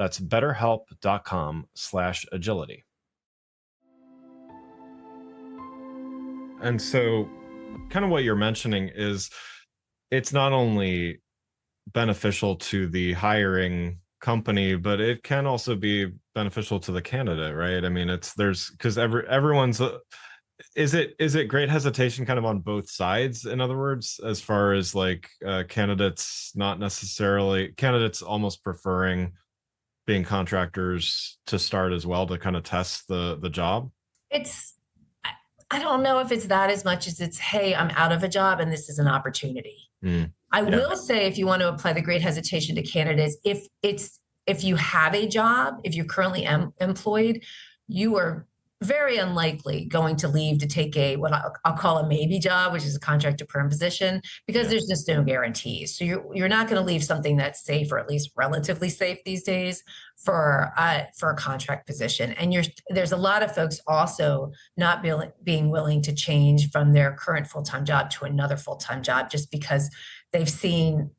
That's betterhelp.com/agility. And so kind of what you're mentioning is it's not only beneficial to the hiring company, but it can also be beneficial to the candidate, right? I mean, because everyone's is it great hesitation kind of on both sides, in other words, as far as like candidates almost preferring being contractors to start as well to kind of test the job? It's, I don't know if it's that as much as it's, hey, I'm out of a job and this is an opportunity. I will say, if you want to apply the great hesitation to candidates, if you have a job, if you're currently employed, you are very unlikely going to leave to take what I'll call a maybe job, which is a contract to perm position, because there's just no guarantees. So you're not going to leave something that's safe, or at least relatively safe these days, for a contract position. And there's a lot of folks also not being willing to change from their current full-time job to another full-time job, just because they've seen,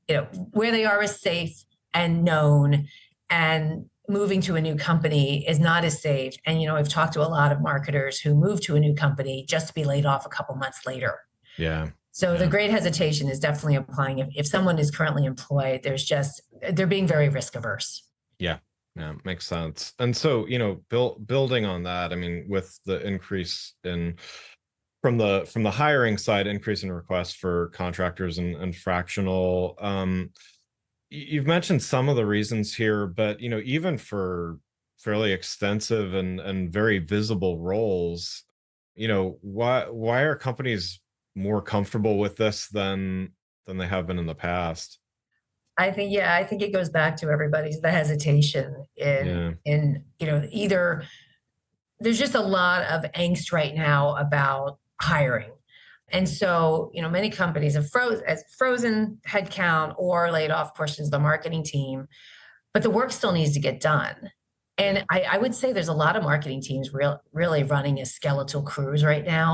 where they are is safe and known, and moving to a new company is not as safe. And, I've talked to a lot of marketers who move to a new company just to be laid off a couple months later. Yeah. So the great hesitation is definitely applying. If someone is currently employed, they're being very risk averse. Yeah. Yeah, makes sense. And so, building on that, I mean, with the increase from the hiring side, increase in requests for contractors and fractional, you've mentioned some of the reasons here, but even for fairly extensive and very visible roles, why are companies more comfortable with this than they have been in the past? I think it goes back to the hesitation in either there's just a lot of angst right now about hiring. And so, many companies have frozen headcount or laid off portions of the marketing team, but the work still needs to get done. And I would say there's a lot of marketing teams really running as skeletal crews right now.